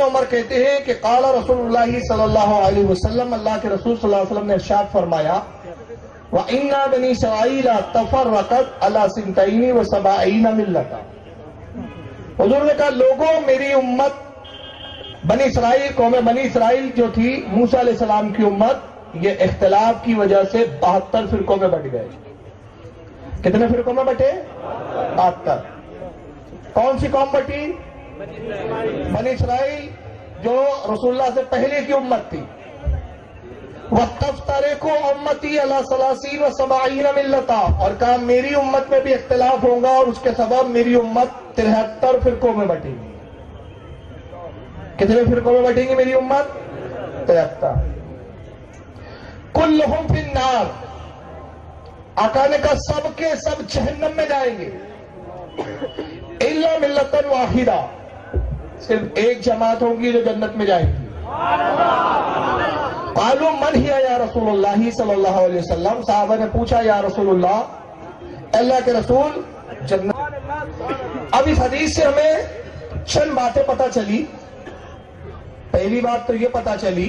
عمر کہتے ہیں کہ قال رسول اللہ صلی اللہ علیہ وسلم، اللہ کے رسول صلی اللہ علیہ وسلم نے ارشاد فرمایا وَإِنَّا بَنِي إِسْرَائِيلَ تَفَرَّقَتْ عَلَى سِنْتَيْنِ وَسَبْعِينَ مِلَّةً، حضور نے کہا لوگوں میری امت بنی اسرائیل، قوم بنی اسرائیل جو تھی موسیٰ علیہ السلام کی امت، یہ اختلاف کی وجہ سے 72 فرقوں میں بٹ گئے۔ کتنے فرقوں میں بٹے؟ 72۔ کون سی قوم بٹی؟ بنی اسرائیل جو رسول اللہ سے پہلے کی امت تھی۔ وَتَفْتَرِقُ أُمَّتِي عَلَى 30 و70 مِلَّةً، اور کہا میری امت میں بھی اختلاف ہوگا اور اس کے سبب میری امت 73 فرقوں میں بٹے گی۔ کتنے فرقوں میں بٹیں گی میری امت؟ 73۔ کلہم فی النار، آقا نے کہا سب کے سب جہنم میں جائیں گے، الا ملۃ واحدہ، صرف ایک جماعت ہوگی جو جنت میں جائے گی۔ قالوا من ہی یا رسول اللہ صلی اللہ علیہ وسلم، صحابہ نے پوچھا یا رسول اللہ، اللہ کے رسول جنت۔ اب اس حدیث سے ہمیں چند باتیں پتہ چلی۔ پہلی بات تو یہ پتہ چلی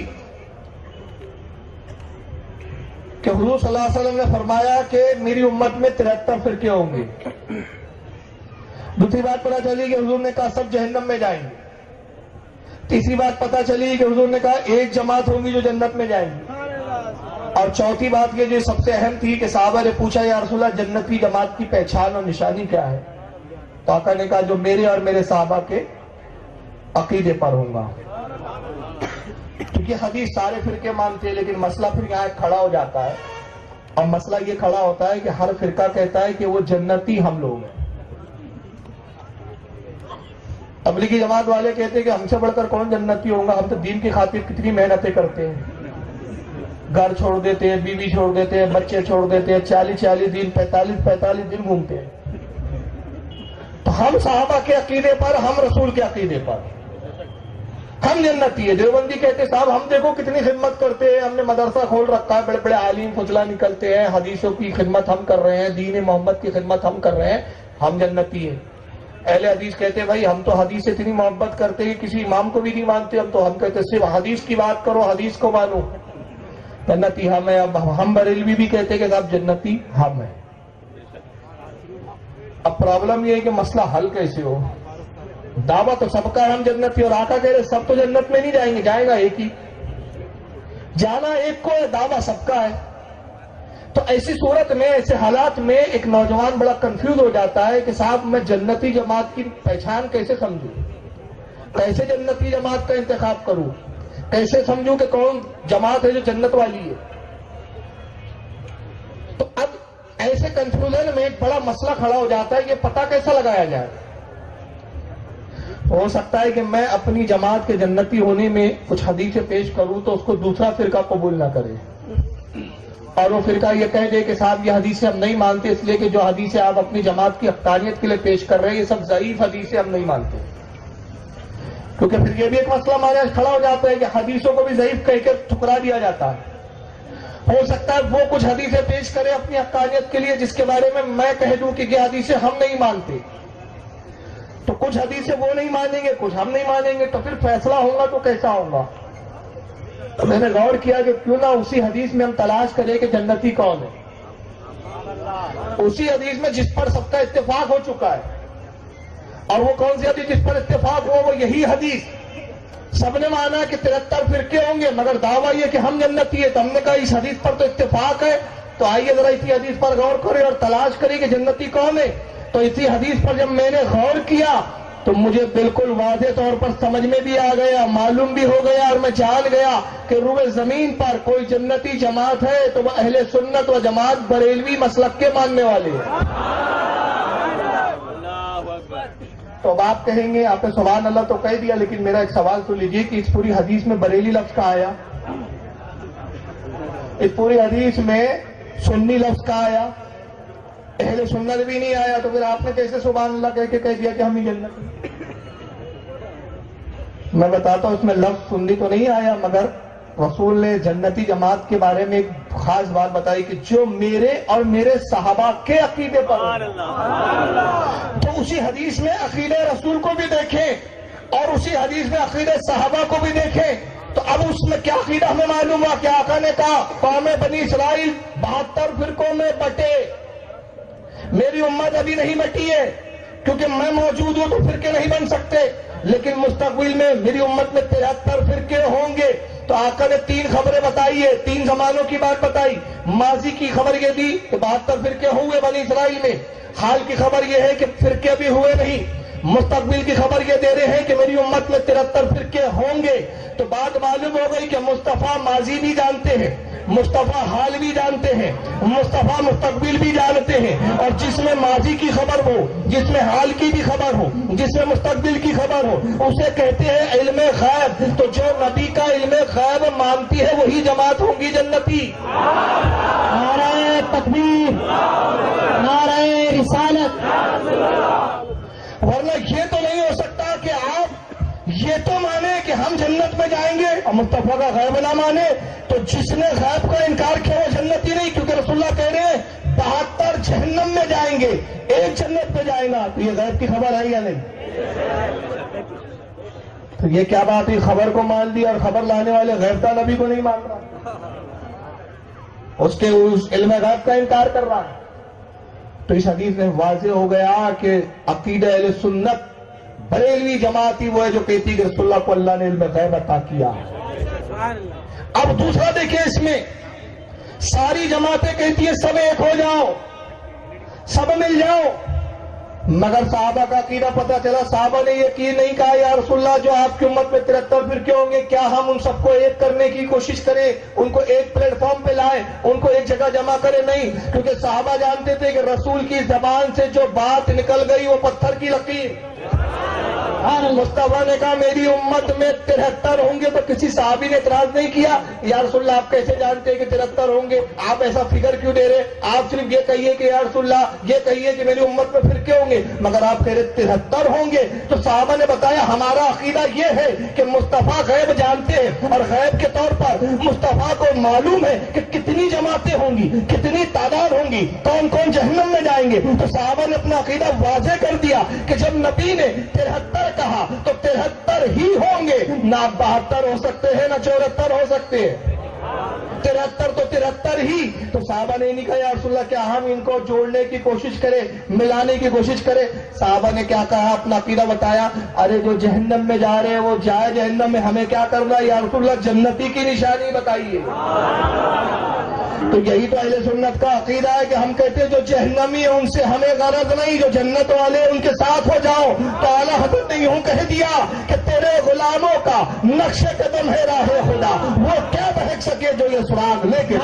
کہ حضور صلی اللہ علیہ وسلم نے فرمایا کہ میری امت میں 73 فرقے ہوں گے۔ دوسری بات پتہ چلی کہ حضور نے کہا سب جہنم میں جائیں گے۔ تیسری بات پتہ چلی کہ حضور نے کہا ایک جماعت ہوگی جو جنت میں جائیں گی۔ اور چوتھی بات یہ جو سب سے اہم تھی کہ صحابہ نے پوچھا یا رسول اللہ جنتی جماعت کی پہچان اور نشانی کیا ہے؟ تو آقا نے کہا جو میرے اور میرے صحابہ کے عقیدے پر ہوں گا۔ کیونکہ حدیث سارے فرقے مانتے ہیں، لیکن مسئلہ پھر یہاں کھڑا ہو جاتا ہے، اور مسئلہ یہ کھڑا ہوتا ہے کہ ہر فرقہ کہتا ہے کہ وہ جنتی ہم لوگ ہیں۔ تبلیغی جماعت والے کہتے ہیں کہ ہم سے بڑھ کر کون جنتی ہوگا، ہم تو دین کی خاطر کتنی محنتیں کرتے ہیں، گھر چھوڑ دیتے ہیں، بیوی چھوڑ دیتے ہیں، بچے چھوڑ دیتے ہیں، 40 دن 45 دن گھومتے ہیں۔ تو ہم صحابہ کے عقیدے پر، ہم رسول کے عقیدے پر ہم جنتی ہے۔ دیوبندی کہتے صاحب ہم دیکھو کتنی خدمت کرتے ہیں، ہم نے مدرسہ کھول رکھا ہے، بڑے بڑے عالم فضلا نکلتے ہیں، حدیثوں کی خدمت ہم کر رہے ہیں، دین محمد کی خدمت ہم کر رہے ہیں، ہم جنتی ہیں۔ اہل حدیث کہتے ہیں بھائی ہم تو حدیث سے اتنی محبت کرتے ہیں کسی امام کو بھی نہیں مانتے، ہم کہتے صرف حدیث کی بات کرو، حدیث کو مانو، جنتی ہم ہیں۔ اب ہم بریلوی بھی کہتے ہیں کہ صاحب جنتی ہم ہیں۔ اب پرابلم یہ ہے کہ مسئلہ حل کیسے ہو؟ دعویٰ تو سب کا ہم جنتی، اور آقا کہہ رہے سب تو جنت میں نہیں جائیں گے، جائے گا ایک ہی، جانا ایک کو ہے، دعویٰ سب کا ہے۔ تو ایسی صورت میں، ایسے حالات میں ایک نوجوان بڑا کنفیوز ہو جاتا ہے کہ صاحب میں جنتی جماعت کی پہچان کیسے سمجھوں، کیسے جنتی جماعت کا انتخاب کروں، کیسے سمجھوں کہ کون جماعت ہے جو جنت والی ہے۔ تو اب ایسے کنفیوژن میں ایک بڑا مسئلہ کھڑا ہو جاتا ہے کہ پتہ کیسا لگایا جائے۔ ہو سکتا ہے کہ میں اپنی جماعت کے جنتی ہونے میں کچھ حدیثیں پیش کروں تو اس کو دوسرا فرقہ قبول نہ کرے، اور وہ فرقہ یہ کہہ دے کہ صاحب یہ حدیثیں ہم نہیں مانتے، اس لیے کہ جو حدیثیں آپ اپنی جماعت کی حقانیت کے لیے پیش کر رہے ہیں یہ سب ضعیف حدیثیں ہم نہیں مانتے۔ کیونکہ پھر یہ بھی ایک مسئلہ ہمارے یہاں کھڑا ہو جاتا ہے کہ حدیثوں کو بھی ضعیف کہہ کے ٹھکرا دیا جاتا ہے۔ ہو سکتا ہے وہ کچھ حدیثیں پیش کرے اپنی حقانیت کے لیے جس کے بارے میں کہہ دوں کہ یہ حدیثیں ہم نہیں مانتے، تو کچھ حدیثیں وہ نہیں مانیں گے، کچھ ہم نہیں مانیں گے، تو پھر فیصلہ ہوگا تو کیسا ہوگا؟ تو میں نے غور کیا کہ کیوں نہ اسی حدیث میں ہم تلاش کریں کہ جنتی کون ہے، اسی حدیث میں جس پر سب کا اتفاق ہو چکا ہے۔ اور وہ کون سی حدیث جس پر اتفاق ہو؟ وہ یہی حدیث سب نے مانا کہ 73 فرقے ہوں گے، مگر دعویٰ یہ کہ ہم جنتی ہے۔ تو ہم نے کہا اس حدیث پر تو اتفاق ہے، تو آئیے ذرا اسی حدیث پر غور کریں اور تلاش کریں کہ جنتی کون ہے۔ تو اسی حدیث پر جب میں نے غور کیا تو مجھے بالکل واضح طور پر سمجھ میں بھی آ گیا، معلوم بھی ہو گیا، اور میں جان گیا کہ روئے زمین پر کوئی جنتی جماعت ہے تو وہ اہل سنت و جماعت بریلوی مسلک کے ماننے والے ہیں۔ تو اب آپ کہیں گے آپ نے سبحان اللہ تو کہہ دیا، لیکن میرا ایک سوال تو لیجئے کہ اس پوری حدیث میں بریلی لفظ کہاں آیا؟ اس پوری حدیث میں سنی لفظ کہاں آیا؟ اہل سنت بھی نہیں آیا، تو پھر آپ نے کیسے سبحان اللہ کہہ کے کہہ دیا کہ ہم ہی جنت؟ میں بتاتا ہوں اس میں لفظ سنی تو نہیں آیا، مگر رسول نے جنتی جماعت کے بارے میں ایک خاص بات بتائی کہ جو میرے اور میرے صحابہ کے عقیدے پر۔ تو اسی حدیث میں عقیدہ رسول کو بھی دیکھیں، اور اسی حدیث میں عقیدہ صحابہ کو بھی دیکھیں تو اب اس میں کیا عقیدہ ہمیں معلوم ہوا کہ آقا نے کہا قوم بنی اسرائیل 72 فرقوں میں بٹے، میری امت ابھی نہیں بٹی ہے کیونکہ میں موجود ہوں تو فرقے نہیں بن سکتے، لیکن مستقبل میں میری امت میں 73 فرقے ہوں گے۔ تو آقا نے 3 خبریں بتائی ہے، 3 زمانوں کی بات بتائی۔ ماضی کی خبر یہ دی کہ 72 فرقے ہوئے بنی اسرائیل میں، حال کی خبر یہ ہے کہ فرقے ابھی ہوئے نہیں، مستقبل کی خبر یہ دے رہے ہیں کہ میری امت میں 73 فرقے ہوں گے۔ تو بات معلوم ہو گئی کہ مصطفیٰ ماضی بھی جانتے ہیں، مصطفیٰ حال بھی جانتے ہیں، مصطفیٰ مستقبل بھی جانتے ہیں، اور جس میں ماضی کی خبر ہو، جس میں حال کی بھی خبر ہو، جس میں مستقبل کی خبر ہو، اسے کہتے ہیں علم غیب۔ تو جو نبی کا علم غیب مانتی ہے وہی جماعت ہوں گی جنتی۔ نعرہ تکبیر، نعرہ رسالت۔ ورنہ یہ تو نہیں ہو سکتا کہ آپ یہ تو مانے کہ ہم جنت میں جائیں گے اور مصطفیٰ کا غیب نہ مانے۔ تو جس نے غیب کا انکار کیا وہ جنتی نہیں، کیونکہ رسول اللہ کہہ رہے ہیں 72 جہنم میں جائیں گے، ایک جنت میں جائے گا۔ تو یہ غیب کی خبر ہے یا نہیں؟ تو یہ کیا بات ہے، خبر کو مان دی اور خبر لانے والے غیب کا نبی کو نہیں مان رہا، اس کے اس علم غیب کا انکار کر رہا ہے۔ تو اس حدیث میں واضح ہو گیا کہ عقیدہ اہل سنت بریلوی جماعت ہی وہ ہے جو کہتی ہے کہ رسول اللہ کو اللہ نے علم غیب عطا کیا۔ اب دوسرا دیکھیں، اس میں ساری جماعتیں کہتی ہیں سب ایک ہو جاؤ، سب مل جاؤ، مگر صحابہ کا عقیدہ پتہ چلا، صحابہ نے یقین نہیں کہا یا رسول اللہ جو آپ کی امت میں 73 فرقے ہوں گے، کیا ہم ان سب کو ایک کرنے کی کوشش کریں، ان کو ایک پلیٹ فارم پہ لائیں، ان کو ایک جگہ جمع کریں؟ نہیں، کیونکہ صحابہ جانتے تھے کہ رسول کی زبان سے جو بات نکل گئی وہ پتھر کی لکیر۔ مصطفیٰ نے کہا میری امت میں 73 ہوں گے، تو کسی صحابی نے اعتراض نہیں کیا یا رسول اللہ آپ کیسے جانتے ہیں کہ 73 ہوں گے، آپ ایسا فگر کیوں دے رہے؟ آپ صرف یہ کہیے کہ یا رسول اللہ یہ کہیے کہ میری امت میں فرقے ہوں گے، مگر آپ کہہ رہے 73 ہوں گے۔ تو صحابہ نے بتایا ہمارا عقیدہ یہ ہے کہ مصطفیٰ غیب جانتے ہیں، اور غیب کے طور پر مصطفیٰ کو معلوم ہے کہ کتنی جماعتیں ہوں گی، کتنی تعداد ہوں گی، کون کون جہنم میں جائیں گے۔ تو صحابہ نے اپنا عقیدہ واضح کر دیا کہ جب نبی نے 73 کہا تو 73 ہی ہوں گے، نہ 72 ہو سکتے ہیں نہ 74 ہو سکتے ہیں، 73 تو 73 ہی۔ تو صحابہ نے نہیں کہا یا رسول اللہ کیا ہم ان کو جوڑنے کی کوشش کریں، ملانے کی کوشش کریں؟ صحابہ نے کیا کہا، اپنا عقیدہ بتایا، ارے جو جہنم میں جا رہے ہیں وہ جائے جہنم میں، ہمیں کیا کرنا ہے یا رسول اللہ، جنتی کی نشانی بتائیے۔ تو یہی تو اہل سنت کا عقیدہ ہے کہ ہم کہتے ہیں جو جہنمی ہے ان سے ہمیں غرض نہیں، جو جنت والے ان کے ساتھ ہو جاؤ۔ تو اعلیٰ حضرت نے یوں کہہ دیا کہ تیرے غلاموں کا نقش قدم ہے راہ خدا، وہ کیا بہک سکے جو یہ سراغ لے کے